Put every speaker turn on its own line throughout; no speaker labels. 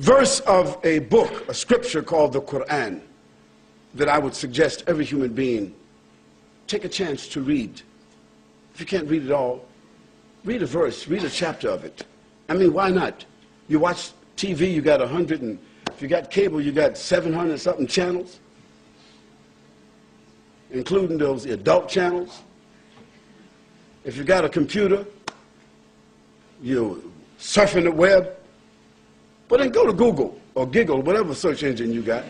verse of a book, a scripture called the Quran, that I would suggest every human being take a chance to read. If you can't read it all, read a verse, read a chapter of it. I mean, why not? You watch TV, you got 100, and if you got cable, you got 700 something channels, including those adult channels. If you got a computer, you're surfing the web. But then go to Google or Giggle, whatever search engine you got,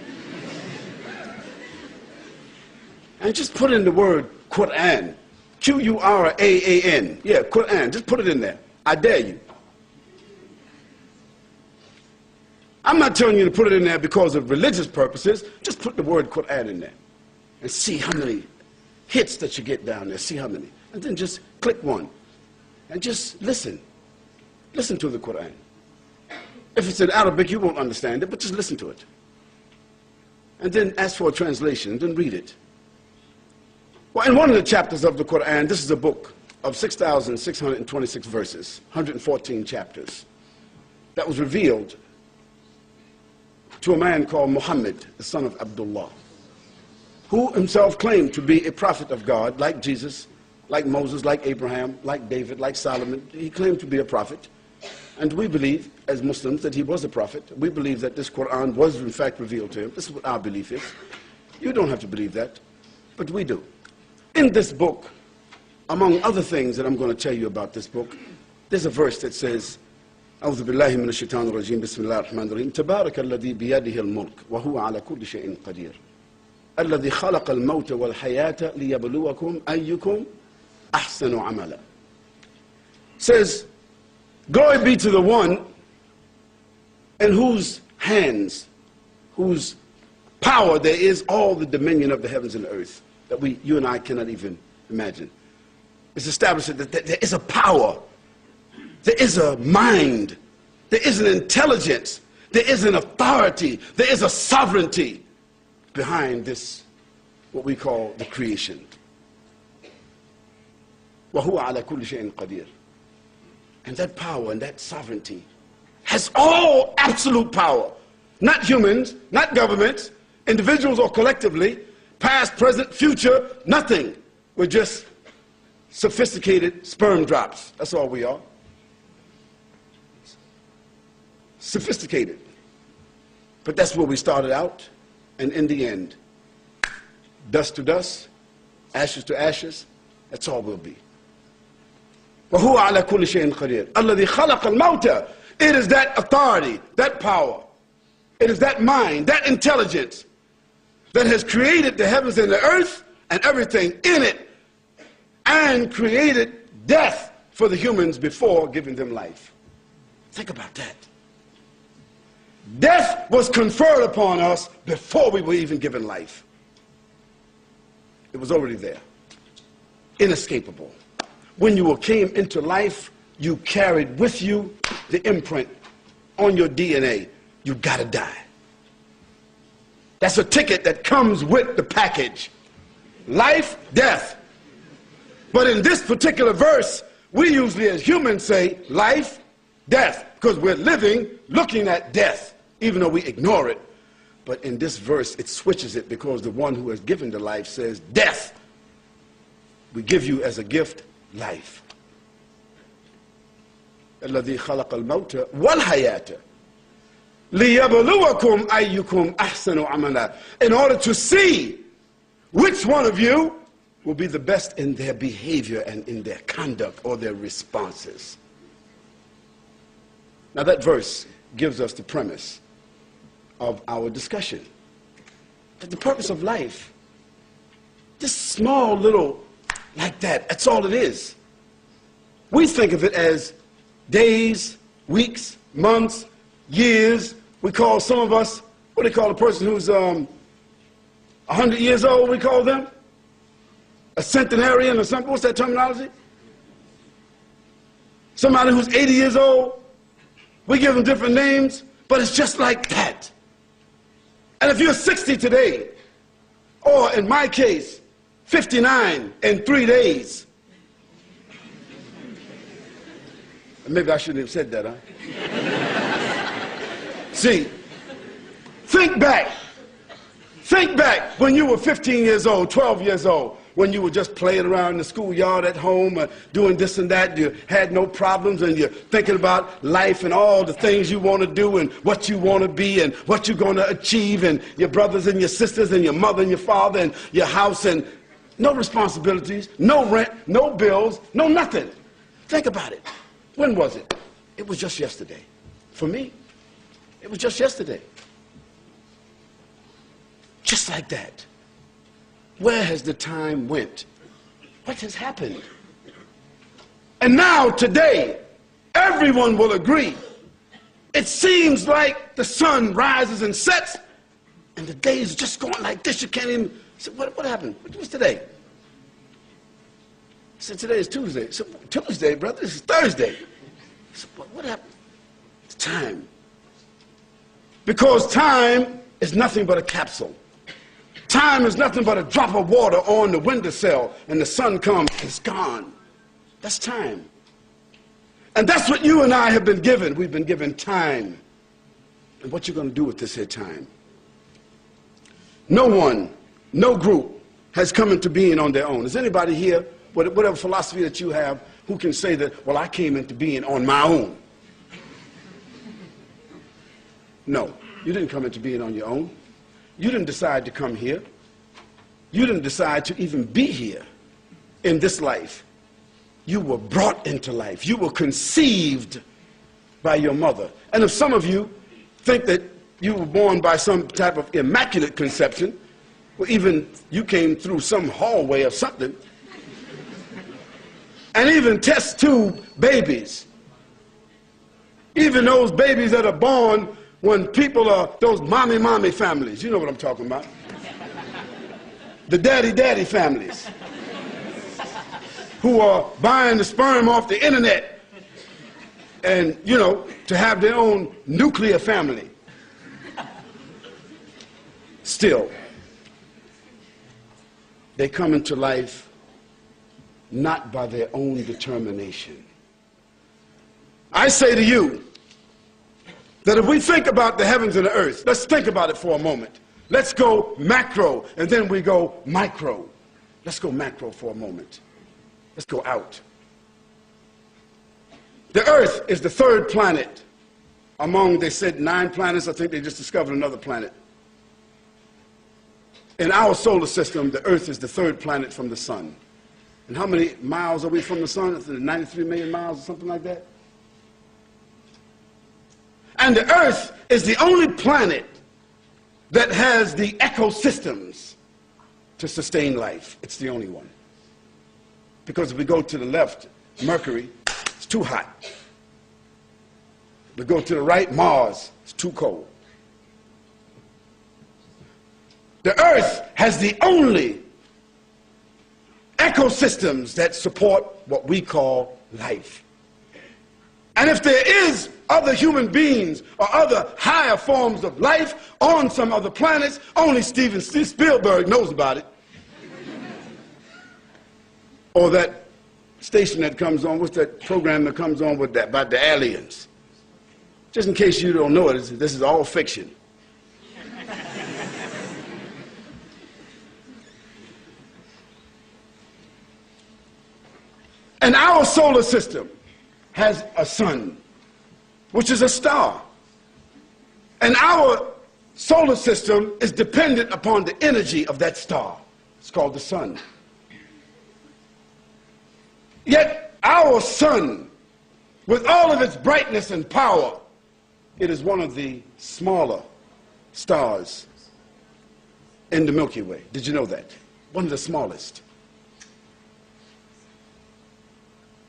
and just put in the word Quran. Quran. Yeah, Quran. Just put it in there. I dare you. I'm not telling you to put it in there because of religious purposes. Just put the word Quran in there and see how many hits that you get down there. See how many. And then just click one and just listen. Listen to the Quran. If it's in Arabic, you won't understand it, but just listen to it. And then ask for a translation, and then read it. Well, in one of the chapters of the Quran, this is a book of 6,626 verses, 114 chapters, that was revealed to a man called Muhammad, the son of Abdullah, who himself claimed to be a prophet of God, like Jesus, like Moses, like Abraham, like David, like Solomon. He claimed to be a prophet. And we believe, as Muslims, that he was a prophet. We believe that this Quran was, in fact, revealed to him. This is what our belief is. You don't have to believe that, but we do. In this book, among other things that I'm going to tell you about this book, there's a verse that says, أعوذ بالله من الشيطان الرجيم بسم الله الرحمن الرحيم تبارك الذي بيده الملك وهو على كل شيء قدير الذي خلق الموت والحياة ليبلوكم أيكم أحسن عملا. Says, glory be to the one in whose hands, whose power there is all the dominion of the heavens and the earth that you and I cannot even imagine. It's established that there is a power, there is a mind, there is an intelligence, there is an authority, there is a sovereignty behind this, what we call the creation. وَهُوَ عَلَى كُلِّ شَيْءٍ قَدِيرٌ. And that power and that sovereignty has all absolute power. Not humans, not governments, individuals or collectively, past, present, future, nothing. We're just sophisticated sperm drops. That's all we are. Sophisticated. But that's where we started out. And in the end, dust to dust, ashes to ashes, that's all we'll be. وَهُوَ عَلَى كُلِّ شَيْءٍ قَدِيرٌ الَّذِي خَلَقَ الْمَوْتَ. It is that authority, that power, it is that mind, that intelligence that has created the heavens and the earth and everything in it, and created death for the humans before giving them life. Think about that. Death was conferred upon us before we were even given life. It was already there, inescapable. When you came into life, you carried with you the imprint on your DNA. You gotta die. That's a ticket that comes with the package. Life, death. But in this particular verse, we usually as humans say life, death, because we're living looking at death, even though we ignore it. But in this verse, it switches it because the one who has given the life says, death, we give you as a gift life. الذي خلق الموت والحياة ليبلوكم أيكم أحسن عملا. In order to see which one of you will be the best in their behavior and in their conduct or their responses. Now that verse gives us the premise of our discussion. That the purpose of life, this small little like that, that's all it is. We think of it as days, weeks, months, years. We call some of us, what do they call a person who's 100 years old, we call them? A centenarian or something, what's that terminology? Somebody who's 80 years old, we give them different names, but it's just like that. And if you're 60 today, or in my case, 59 in 3 days. Maybe I shouldn't have said that, huh? See, think back. Think back when you were 15 years old, 12 years old, when you were just playing around in the schoolyard at home, doing this and that. You had no problems, and you're thinking about life and all the things you want to do and what you want to be and what you're going to achieve, and your brothers and your sisters and your mother and your father and your house, and no responsibilities, no rent, no bills, no nothing. Think about it. When was it? It was just yesterday. For me, it was just yesterday. Just like that. Where has the time went? What has happened? And now, today, everyone will agree. It seems like the sun rises and sets, and the day is just going like this. You can't even say, what happened? What's today? I said, today is Tuesday. I said, Tuesday, brother, this is Thursday. I said, what happened? It's time. Because time is nothing but a capsule. Time is nothing but a drop of water on the windowsill, and the sun comes, it's gone. That's time. And that's what you and I have been given. We've been given time. And what you're going to do with this here time? No one, no group has come into being on their own. Is anybody here, whatever philosophy that you have, who can say that, well, I came into being on my own? No, you didn't come into being on your own. You didn't decide to come here. You didn't decide to even be here in this life. You were brought into life. You were conceived by your mother. And if some of you think that you were born by some type of immaculate conception, or even you came through some hallway or something, and even test tube babies, even those babies that are born when people are, those mommy families, you know what I'm talking about. The daddy families who are buying the sperm off the internet and, you know, to have their own nuclear family. Still, they come into life not by their own determination. I say to you, that if we think about the heavens and the earth, let's think about it for a moment. Let's go macro, and then we go micro. Let's go macro for a moment. Let's go out. The earth is the third planet among, they said, 9 planets. I think they just discovered another planet. In our solar system, the earth is the third planet from the sun. And how many miles are we from the sun? Is it 93 million miles or something like that? And the earth is the only planet that has the ecosystems to sustain life. It's the only one. Because if we go to the left, Mercury, it's too hot. If we go to the right, Mars, it's too cold. The earth has the only ecosystems that support what we call life. And if there is other human beings or other higher forms of life on some other planets, only Steven Spielberg knows about it. Or that station that comes on, what's that program that comes on with that, about the aliens? Just in case you don't know it, this is all fiction. And our solar system has a sun, which is a star. And our solar system is dependent upon the energy of that star. It's called the sun. Yet our sun, with all of its brightness and power, it is one of the smaller stars in the Milky Way. Did you know that? One of the smallest.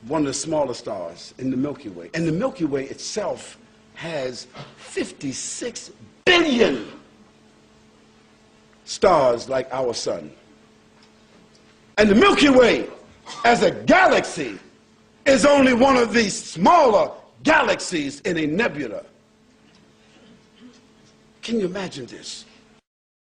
One of the smaller stars in the Milky Way. And the Milky Way itself has 56 billion stars like our sun. And the Milky Way, as a galaxy, is only one of the smaller galaxies in a nebula. Can you imagine this?